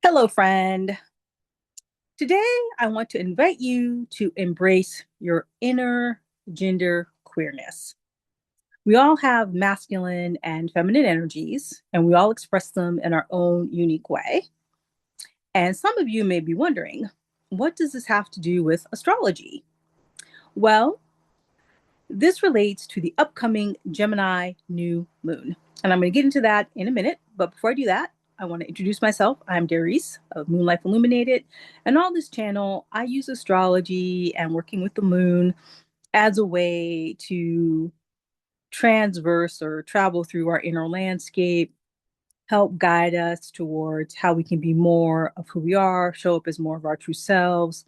Hello, friend. Today, I want to invite you to embrace your inner gender queerness. We all have masculine and feminine energies, and we all express them in our own unique way. And some of you may be wondering, what does this have to do with astrology? Well, this relates to the upcoming Gemini new moon. And I'm going to get into that in a minute. But before I do that, I want to introduce myself. I'm Darice of Illuminated. And on this channel, I use astrology and working with the moon as a way to transverse or travel through our inner landscape, help guide us towards how we can be more of who we are, show up as more of our true selves.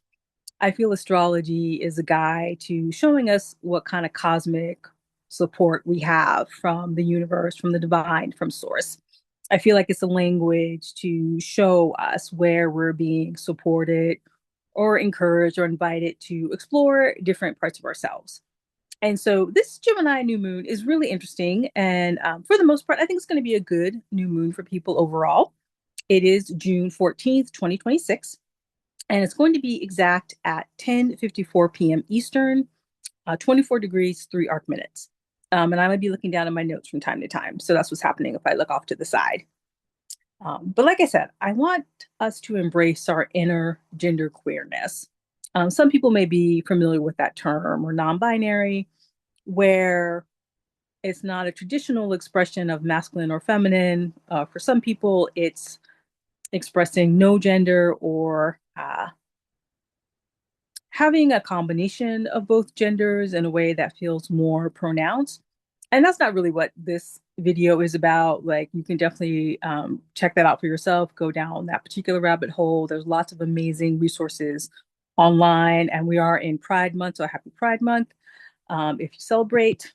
I feel astrology is a guide to showing us what kind of cosmic support we have from the universe, from the divine, from source. I feel like it's a language to show us where we're being supported or encouraged or invited to explore different parts of ourselves. And so this Gemini new moon is really interesting. And for the most part, I think it's going to be a good new moon for people overall. It is June 14th, 2026, and it's going to be exact at 10:54 p.m. Eastern, 24 degrees, 3 arc minutes. And I might be looking down at my notes from time to time. So that's what's happening if I look off to the side. But like I said, I want us to embrace our inner gender queerness. Some people may be familiar with that term, or non-binary, where it's not a traditional expression of masculine or feminine. For some people, it's expressing no gender or having a combination of both genders in a way that feels more pronounced. And that's not really what this video is about. Like, you can definitely check that out for yourself, go down that particular rabbit hole. There's lots of amazing resources online, and we are in Pride Month, so happy Pride Month if you celebrate.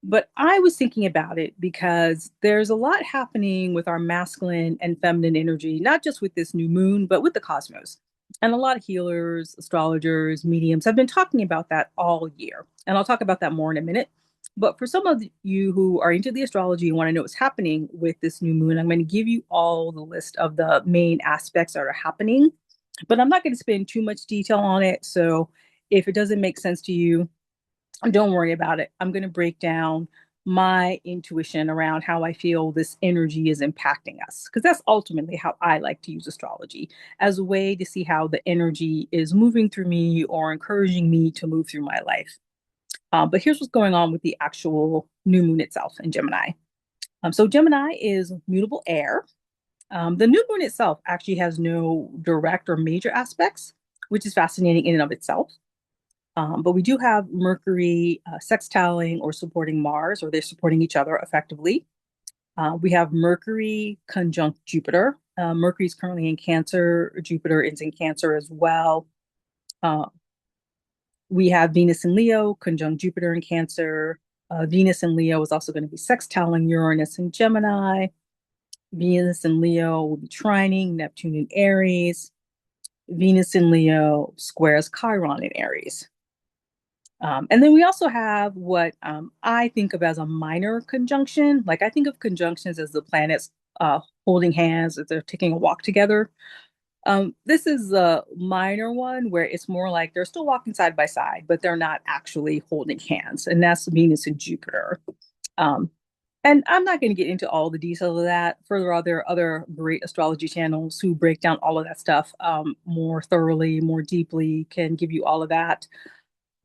But I was thinking about it because there's a lot happening with our masculine and feminine energy, not just with this new moon, but with the cosmos. And a lot of healers, astrologers, mediums have been talking about that all year. And I'll talk about that more in a minute. But for some of you who are into the astrology and want to know what's happening with this new moon, I'm going to give you all the list of the main aspects that are happening. But I'm not going to spend too much detail on it. So if it doesn't make sense to you, don't worry about it. I'm going to break down my intuition around how I feel this energy is impacting us, because that's ultimately how I like to use astrology, as a way to see how the energy is moving through me or encouraging me to move through my life. But here's what's going on with the actual new moon itself in Gemini. So Gemini is mutable air. The new moon itself actually has no direct or major aspects, which is fascinating in and of itself. But we do have Mercury sextiling or supporting Mars, or they're supporting each other effectively. We have Mercury conjunct Jupiter. Mercury is currently in Cancer. Jupiter is in Cancer as well. We have Venus in Leo conjunct Jupiter in Cancer. Venus in Leo is also going to be sextiling Uranus in Gemini. Venus in Leo will be trining Neptune in Aries. Venus in Leo squares Chiron in Aries. And then we also have what I think of as a minor conjunction. Like, I think of conjunctions as the planets holding hands as they're taking a walk together. This is a minor one where it's more like they're still walking side by side, but they're not actually holding hands. And that's Venus and Jupiter. Um, and I'm not going to get into all the details of that. Further on, there are other great astrology channels who break down all of that stuff more thoroughly, more deeply, can give you all of that.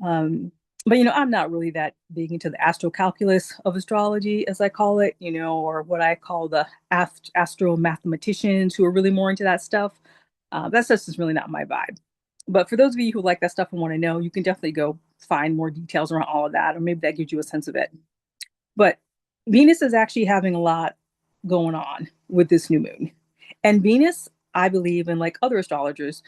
But I'm not really that big into the astrocalculus of astrology, as I call it, or what I call the astro mathematicians who are really more into that stuff. That's just really not my vibe. But for those of you who like that stuff and want to know, you can definitely go find more details around all of that, or maybe that gives you a sense of it. But Venus is actually having a lot going on with this new moon. And Venus, I believe, and like other astrologers,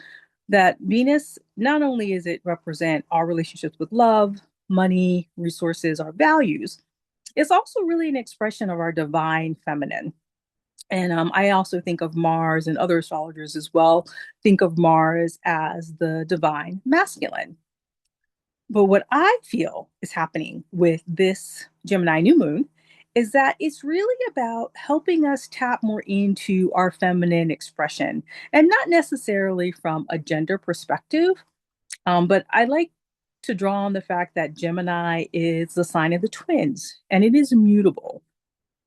that Venus, not only is it represent our relationships with love, money, resources, our values, it's also really an expression of our divine feminine. And I also think of Mars, and other astrologers as well think of Mars as the divine masculine. But what I feel is happening with this Gemini new moon is that it's really about helping us tap more into our feminine expression and not necessarily from a gender perspective. But I like to draw on the fact that Gemini is the sign of the twins and it is mutable.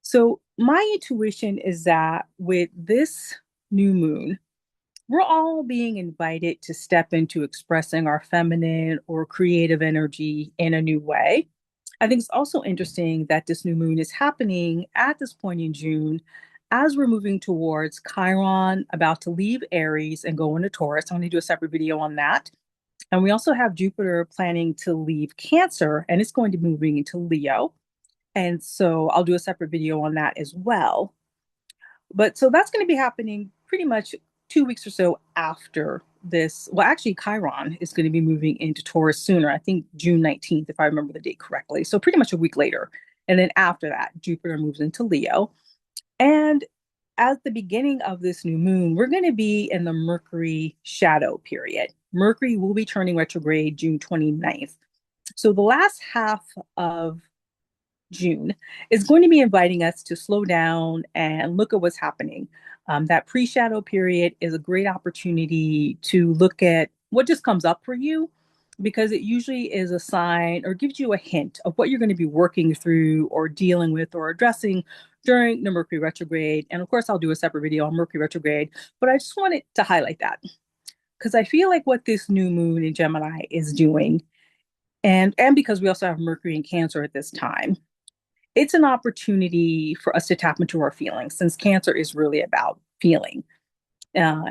So, my intuition is that with this new moon, we're all being invited to step into expressing our feminine or creative energy in a new way. I think it's also interesting that this new moon is happening at this point in June as we're moving towards Chiron, about to leave Aries and go into Taurus. I'm going to do a separate video on that. And we also have Jupiter planning to leave Cancer and it's going to be moving into Leo. And so I'll do a separate video on that as well. But so that's going to be happening pretty much 2 weeks or so after this. Well, actually, Chiron is going to be moving into Taurus sooner. I think June 19th, if I remember the date correctly. So pretty much a week later. And then after that, Jupiter moves into Leo. And at the beginning of this new moon, we're going to be in the Mercury shadow period. Mercury will be turning retrograde June 29th. So the last half of June is going to be inviting us to slow down and look at what's happening. That pre shadow period is a great opportunity to look at what just comes up for you because it usually is a sign or gives you a hint of what you're going to be working through or dealing with or addressing during the Mercury retrograde. And of course, I'll do a separate video on Mercury retrograde, but I just wanted to highlight that because I feel like what this new moon in Gemini is doing, and because we also have Mercury in Cancer at this time, it's an opportunity for us to tap into our feelings since Cancer is really about feeling,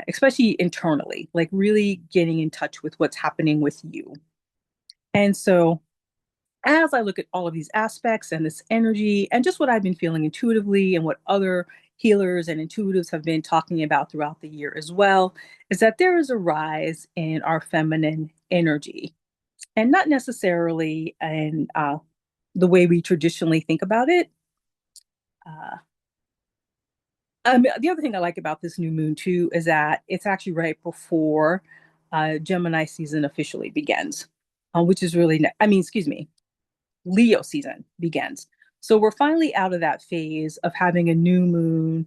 especially internally, like really getting in touch with what's happening with you. And so, as I look at all of these aspects and this energy and just what I've been feeling intuitively and what other healers and intuitives have been talking about throughout the year as well, is that there is a rise in our feminine energy and not necessarily in the way we traditionally think about it. Uh, the other thing I like about this new moon too is that it's actually right before Gemini season officially begins, which is really, excuse me, Leo season begins. So we're finally out of that phase of having a new moon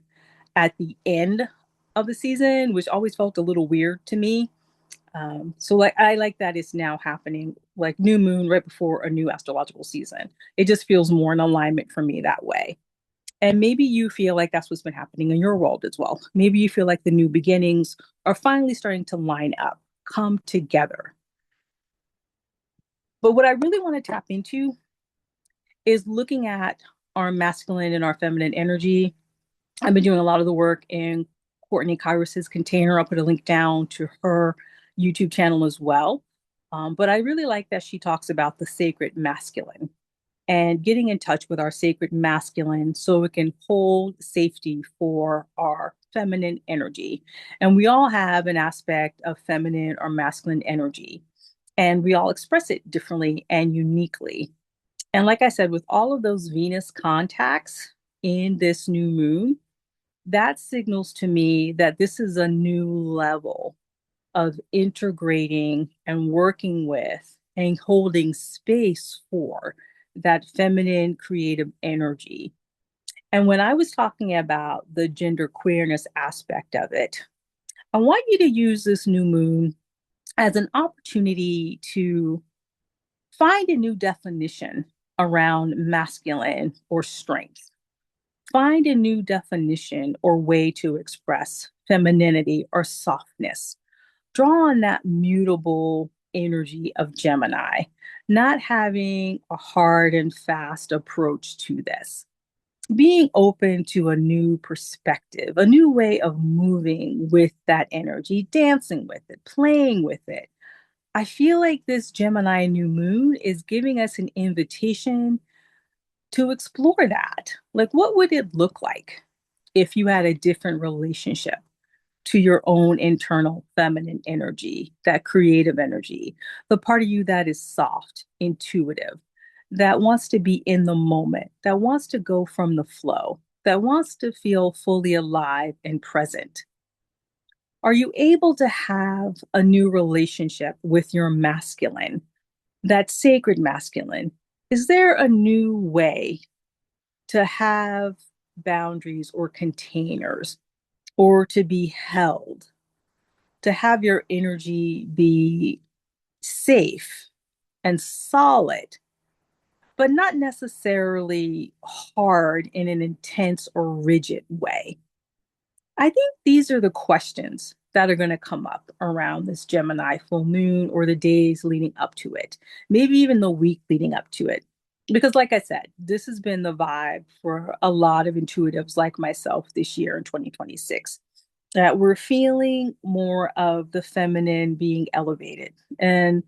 at the end of the season, which always felt a little weird to me. So like I like that it's now happening like new moon right before a new astrological season. It just feels more in alignment for me that way. And maybe you feel like that's what's been happening in your world as well. Maybe you feel like the new beginnings are finally starting to line up, come together. But what I really want to tap into is looking at our masculine and our feminine energy. I've been doing a lot of the work in Cortnie Kairos's container. I'll put a link down to her YouTube channel as well. But I really like that she talks about the sacred masculine and getting in touch with our sacred masculine so we can hold safety for our feminine energy. And we all have an aspect of feminine or masculine energy, and we all express it differently and uniquely. And like I said, with all of those Venus contacts in this new moon, that signals to me that this is a new level of integrating and working with and holding space for that feminine creative energy. And when I was talking about the gender queerness aspect of it, I want you to use this new moon as an opportunity to find a new definition around masculine or strength. Find a new definition or way to express femininity or softness. Draw on that mutable energy of Gemini, not having a hard and fast approach to this. Being open to a new perspective, a new way of moving with that energy, dancing with it, playing with it. I feel like this Gemini new moon is giving us an invitation to explore that. Like, what would it look like if you had a different relationship to your own internal feminine energy, that creative energy, the part of you that is soft, intuitive, that wants to be in the moment, that wants to go from the flow, that wants to feel fully alive and present? Are you able to have a new relationship with your masculine, that sacred masculine? Is there a new way to have boundaries or containers, or to be held, to have your energy be safe and solid, but not necessarily hard in an intense or rigid way. I think these are the questions that are going to come up around this Gemini full moon or the days leading up to it, maybe even the week leading up to it. Because, like I said, this has been the vibe for a lot of intuitives like myself this year in 2026. That we're feeling more of the feminine being elevated. And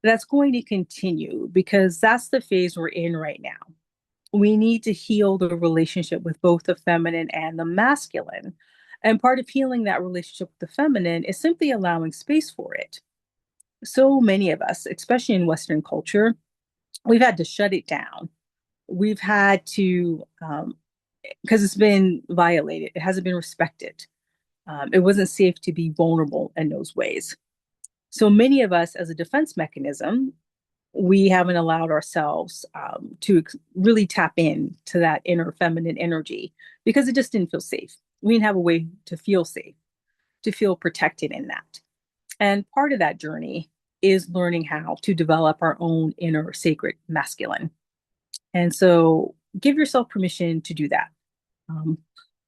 that's going to continue because that's the phase we're in right now. We need to heal the relationship with both the feminine and the masculine. And part of healing that relationship with the feminine is simply allowing space for it. So many of us, especially in Western culture, we've had to shut it down. We've had to, because it's been violated, it hasn't been respected. It wasn't safe to be vulnerable in those ways. So many of us, as a defense mechanism, we haven't allowed ourselves to really tap in to that inner feminine energy because it just didn't feel safe. We didn't have a way to feel safe, to feel protected in that. And part of that journey is learning how to develop our own inner sacred masculine. And so give yourself permission to do that. Um,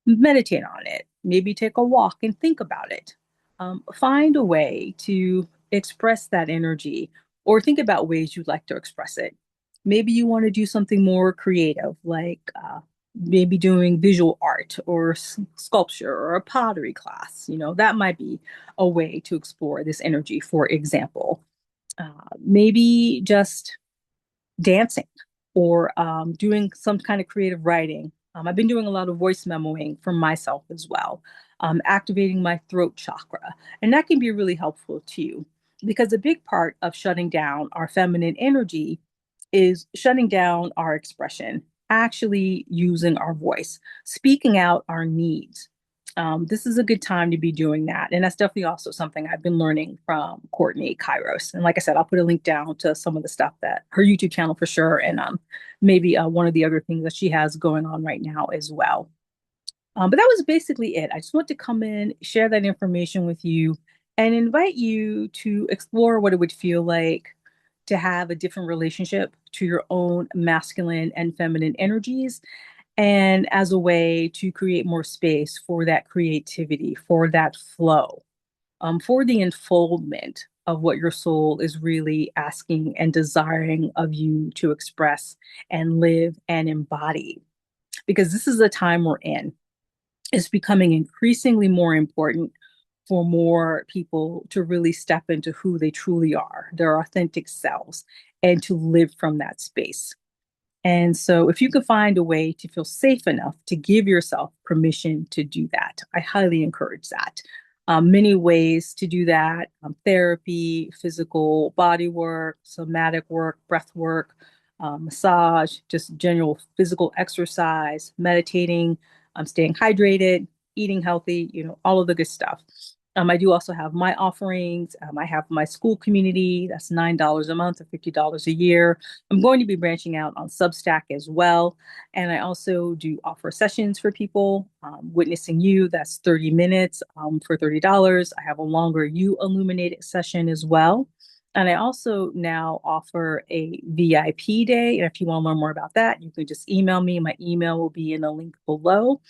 Meditate on it, maybe take a walk and think about it. Find a way to express that energy or think about ways you'd like to express it. Maybe you want to do something more creative, like maybe doing visual art or sculpture or a pottery class. That might be a way to explore this energy, for example. Maybe just dancing or doing some kind of creative writing. I've been doing a lot of voice memoing for myself as well, activating my throat chakra. And that can be really helpful too, because a big part of shutting down our feminine energy is shutting down our expression, actually using our voice, speaking out our needs. This is a good time to be doing that. And that's definitely also something I've been learning from Cortnie Kairos. And like I said, I'll put a link down to some of the stuff that her YouTube channel for sure. And maybe one of the other things that she has going on right now as well. But that was basically it. I just want to come in, share that information with you, and invite you to explore what it would feel like to have a different relationship to your own masculine and feminine energies, and as a way to create more space for that creativity, for that flow, for the unfoldment of what your soul is really asking and desiring of you to express and live and embody. Because this is the time we're in. It's becoming increasingly more important for more people to really step into who they truly are, their authentic selves, and to live from that space. And so, if you can find a way to feel safe enough to give yourself permission to do that, I highly encourage that. Many ways to do that: therapy, physical body work, somatic work, breath work, massage, just general physical exercise, meditating, staying hydrated, eating healthy, all of the good stuff. I do also have my offerings. I have my Skool community. That's $9 a month or $50 a year. I'm going to be branching out on Substack as well. And I also do offer sessions for people. Witnessing You, that's 30 minutes for $30. I have a longer You Illuminated session as well. And I also now offer a VIP day. And if you want to learn more about that, you can just email me. My email will be in the link below.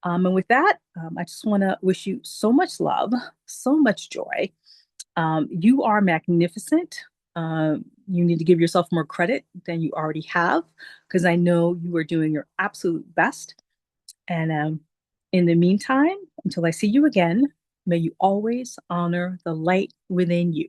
And with that, I just want to wish you so much love, so much joy. You are magnificent. You need to give yourself more credit than you already have, because I know you are doing your absolute best. And in the meantime, until I see you again, may you always honor the light within you.